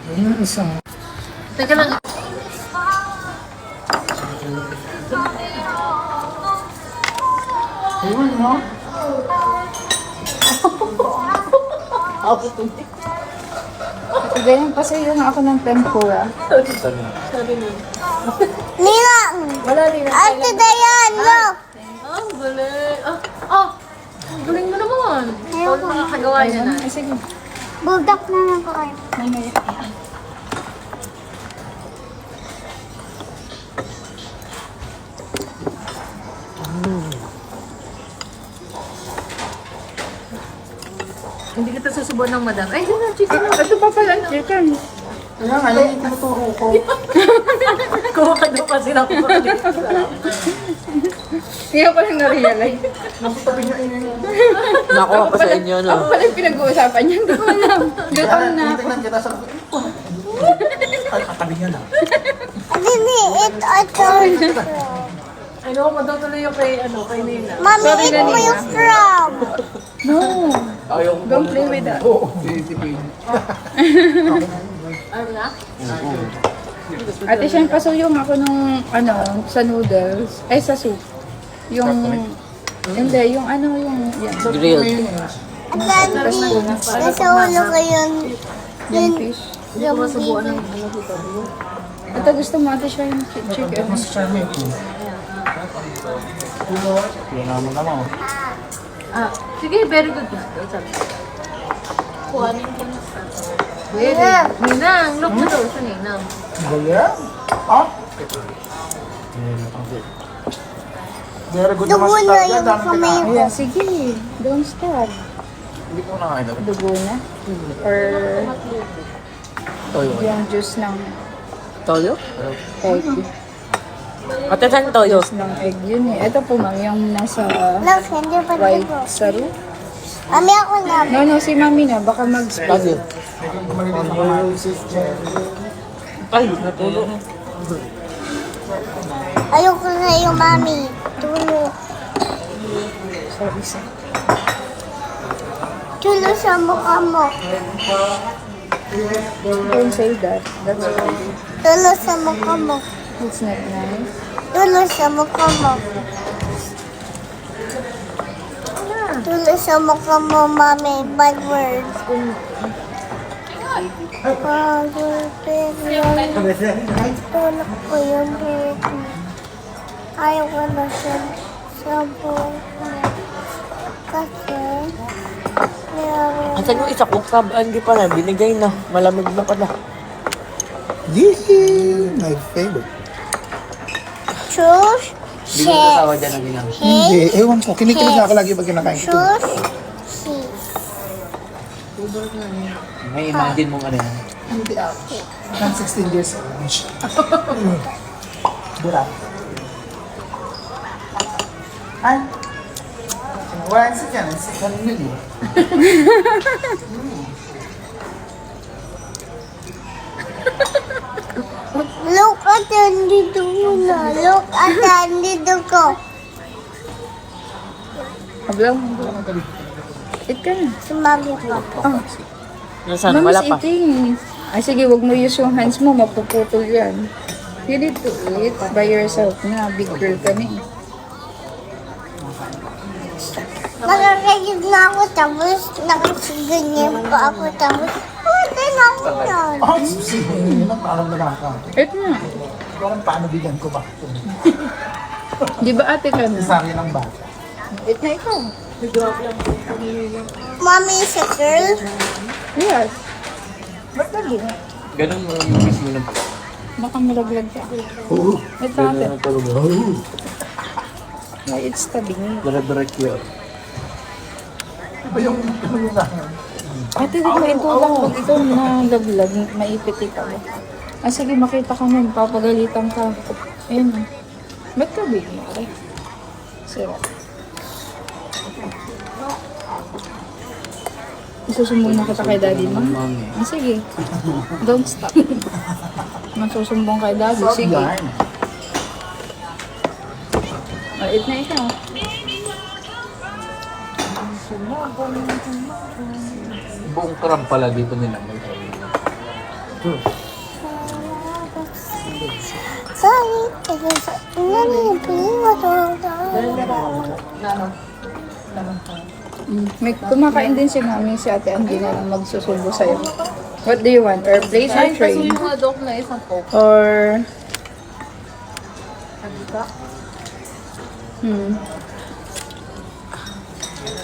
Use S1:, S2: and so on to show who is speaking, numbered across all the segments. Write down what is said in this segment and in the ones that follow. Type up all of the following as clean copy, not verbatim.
S1: Yung isa.
S2: Teka lang.
S1: Ayun, no?
S3: Ganyan pa sa'yo na ako ng tempura.
S2: Sabi mo.
S4: Nina!
S2: Wala rin.
S4: Ate Dayan, look!
S2: Ah, galing. Ah, ang galing mo naman. Ikaw ang makakagawa niya na.
S3: Ay, sige.
S4: Bulldog na lang ko kayo.
S3: Mamaya.
S2: Hindi kita susubuan ng madam. Ay, yun ang chicken.
S3: Ito pa pala ang chicken.
S1: Kaya nga, yung tinuturo ko.
S2: Kuha ka daw kasi na ako.
S3: Hindi ko pa rin na-realize.
S1: Nakatabi niya yun.
S5: Nakuha pa sa inyo, no?
S3: Ako pala yung pinag-uusapan niya. Hindi ko alam. Gutom na ako.
S1: Tingnan kita sa... Ay, katabi niya na.
S4: Dini, ito.
S2: Ay, no, madam tuloy yung kay Nina.
S4: Mami, eat mo yung crab.
S3: No. Don't play with that.
S1: Oo.
S2: Ano na?
S3: Ate siya, pasuyong ako nung, sa noodles. Ay, sa soup. Yung, hindi, yung yung, yan.
S5: Grilled.
S4: At Dani, nasa ulo ko yung
S3: Yung fish.
S2: Hindi ko masubuan ng dito.
S3: Ito gusto mo, ate siya yung chicken.
S1: Mas charming. Yan naman naman.
S2: Ah, sige, very good na. Sabi. Kuhanin ko na sa... Very. Ninang, look mo daw sa Ninang.
S1: Galing? Ah? Very good
S4: dugo
S1: naman
S4: na
S1: sa
S4: yung
S1: dami
S4: kamay
S1: ka.
S4: ko.
S3: Ayan, sige. Don't stop.
S1: Hindi ko na kain.
S3: Dugo na. Or
S5: Toyo.
S3: yung juice ng
S5: Toyo?
S3: egg.
S5: Ate, saan toyo?
S3: Juice ng egg yun eh. Ito po ma'am, yung nasa
S4: Look, hindi pa
S3: white
S4: dugo.
S3: saru.
S4: Mami, ako na.
S3: No, si mami na. Baka mag-spill.
S5: Lagi. Ay, natulo.
S4: Ayoko na yung mami. Tulog.
S3: Sorry, sir.
S4: Tulog sa mukha mo.
S3: Don't say that. That's wrong.
S4: Tulog sa mukha mo.
S3: It's not nice.
S4: Tulog sa mukha mo. Tulog sa mukha mo, mami. Bad words. Bad words. Tulog ko yung buhok mo. Ayaw ko na sa buhok mo. Kasi,
S5: Asan yung isa kong crab? Hindi pa na. Binigay na. Malamig na pala.
S1: Yee! My favorite.
S4: choose
S5: Hindi mo kasawa dyan ang ginang.
S1: Hindi. Ewan ko. Kinikilig ako lagi pag kinakain ko.
S4: choose cheese.
S5: May imagine mong ano yan.
S1: Hindi ako. I'm 16 years old. Dura. Ay. Wala sa dyan. Sa kanil.
S4: Look at the dito na. Look at the dito ko.
S3: Hablang. Eat ka na.
S4: Sumagi ko.
S3: Oh,
S5: Nasaan? Wala
S3: Mami's
S5: pa.
S3: eating. Ay, sige, wag mo use yung hands mo. Mapuputol yan. You need to eat by yourself na. Big girl ka na eh.
S4: Nakakayod na ako tapos nakasiganyan pa ako tapos pwede na ako yan.
S1: Oh, susi. Yun ang parang nakaka.
S3: Eat na.
S1: Parang paano bigyan ko ba?
S3: Di ba ate ka na?
S1: Sari ng bata.
S3: Eat na ikaw.
S4: Mommy is a girl.
S3: Yes. Ba't lagi?
S5: Ganun mo yung mismo ng...
S3: Baka malaglag ka.
S1: Oo.
S3: Ito ate.
S1: Oo.
S3: Why it's tabing.
S5: Direct yun.
S1: Iba yung
S3: Ate, di mo ito lang. Pag ikaw nalaglag, maipit ikaw. Ah, sige, makita ka nun. Papagalitan ka. Ayun. Ba't ka bigla? Ay. Sarap. Isusumbong na kita kay daddy mo? Ah, sige. Don't stop. Masusumbong kay daddy. Sige. Eat na ikaw.
S5: Buong crab pala dito nila.
S4: Sorry.
S3: May kumakain din si mami, si ate Andy na lang magsusubo sa'yo. What do you want? Or place or
S2: Ay,
S3: tray?
S2: kaso yung mga dok na isang coke.
S3: Or...
S2: Sabika.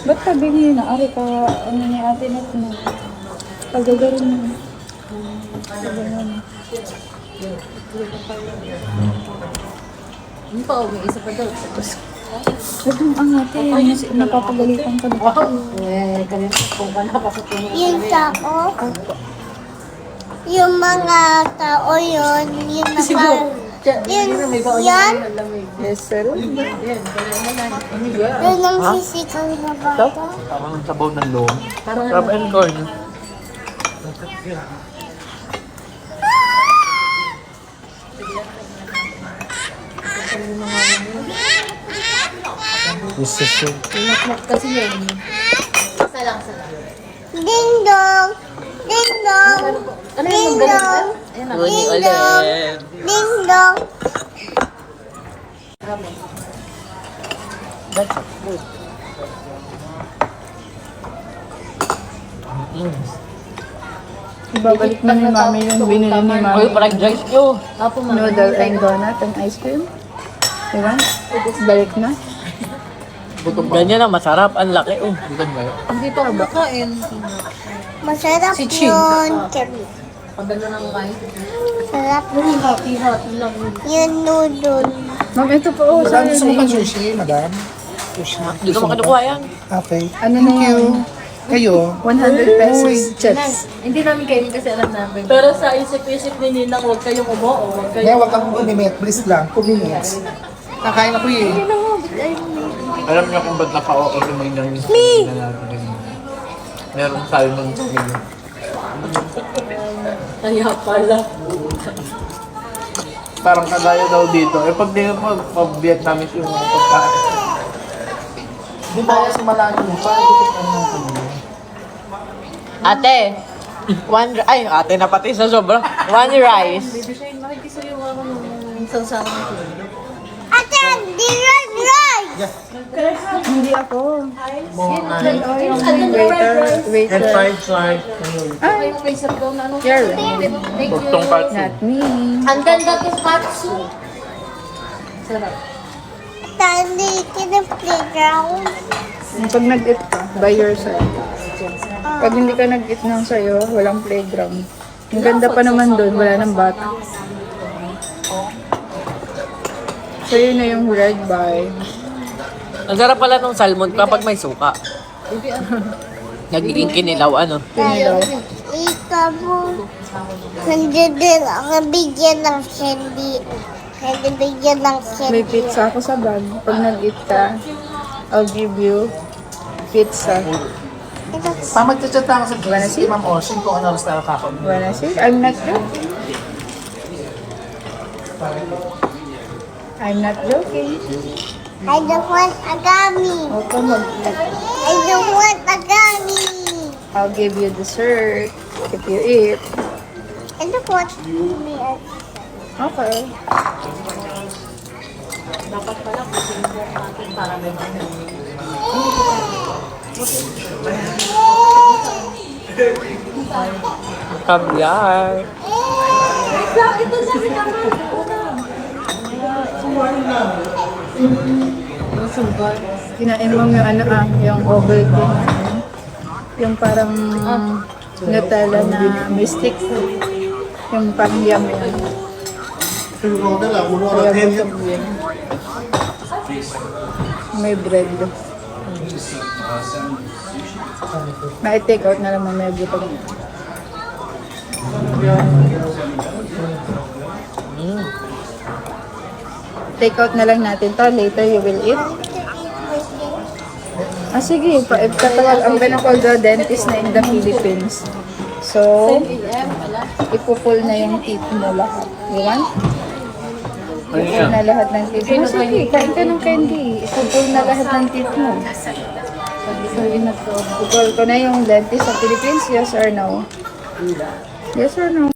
S3: Ba't sabi niyo na, ari ka, ano ni ate net na? Pagagarin mo.
S2: Yung pa, may isa pa daw. Tapos,
S3: Huwag mong ang ate, napapagalitan ka na.
S2: ganito kung ka napasok mo.
S4: Yung tao, yung mga tao yun, yung yan,
S3: Yes, sir.
S4: yun ang sisikaw na bata.
S5: Parang sabaw ng loob.
S2: Parang
S5: Crab and corn.
S2: kasi yun. Salang.
S4: Ding dong, ding dong,
S2: Ano
S4: ding
S2: yung
S4: dong,
S2: Ayan na.
S5: Uni
S4: ding dong,
S5: ulit.
S4: ding dong.
S3: Ibabalik na ni mami yung binili ni
S5: Uy,
S3: mami.
S5: parang drinks nyo.
S2: Apo, mami.
S3: Noodle and donut and ice cream. Diba? Balik na.
S5: Ganyan na, masarap. Ang laki.
S2: Hindi pa ako makain.
S4: Masarap
S3: Si Chin.
S4: yun.
S2: Pagano nang kain.
S4: Sarap
S2: Hati-hati lang.
S4: yung noodle.
S3: Ma'am, ito po. Oh,
S1: Madam,
S3: sorry.
S1: gusto mo ba sushi, madam? Sushi.
S5: Hindi ko makadukuha yan.
S1: Okay.
S3: Ano na yun?
S1: Kayo?
S3: 100 pesos chips.
S2: Hindi namin kainin kasi alam namin.
S6: Pero sa isip-isip ni Ninang, huwag kayong umuo. Huwag
S1: Ngayon, huwag kang umimit. Please lang. 2 minutes. Kakain ako eh.
S5: Alam niyo kung ba't naka-o kasi may nangyayari na natin. Meron tayo ng ganyan.
S6: Kaya pala.
S5: Parang kagaya daw dito. Eh pag di mo, pag-Vietnamese yung pagkain.
S1: Hindi tayo sa malayo. Parang dito ka naman.
S5: Ate! Ate na pati sa sobra. One rice.
S2: Baby Shane, makikisa yung ako nung sawsawan ko.
S4: Ate, di right.
S3: Hindi ako.
S5: And
S3: Waiter.
S5: fried rice.
S2: Ay, yung face up daw na ano.
S3: You're
S2: Thank you.
S5: Bugtong katsu.
S3: Not me.
S2: Ang ganda ng katsu. Sarap.
S4: Tandi ka na playground.
S3: Pag nag-eat ka, by yourself. Pag hindi ka nag-eat ng sayo, walang playground. Ang ganda pa naman doon, wala nang bata. So yun na yung red by.
S5: Ang sarap pala ng salmon kapag may suka. Nagiging kinilaw ano.
S4: Tayo, ikaw mo. Nandiyan ako bigyan ng candy. Hindi bigyan ng
S3: May
S4: candy.
S3: pizza ako sa bag. Pag nag-eat ka, I'll give you pizza.
S1: Pa, magchat-chat na ako sa class. Si Ma'am Ocean kung ano oras tayo kakaon.
S3: Wanna see? I'm not joking. I'm not joking.
S4: I don't want agami.
S3: Okay,
S4: I don't want agami.
S3: I'll give you dessert if you eat.
S4: I don't want me.
S3: Okay.
S2: Dapat pala kusin po natin para may
S5: Kabyar.
S3: Kinain mo yung ano yung Ovaltine. Yung parang Nutella na mystic. Yung parang yummy. Kaya gusto mo yun. May bread. May take out na lang mamaya butog. Take out na lang natin to. Later you will eat. Ah, sige. Katawag ang Benocoldo dentist na in the Philippines. So, ipupull na yung teeth mo lahat. You want? Ipupull na lahat ng teeth mo. Sige, kain ka ng candy. Ipupull na lahat ng teeth mo. Ipupull ko na yung dentist sa Philippines. Yes or no? Yes or no?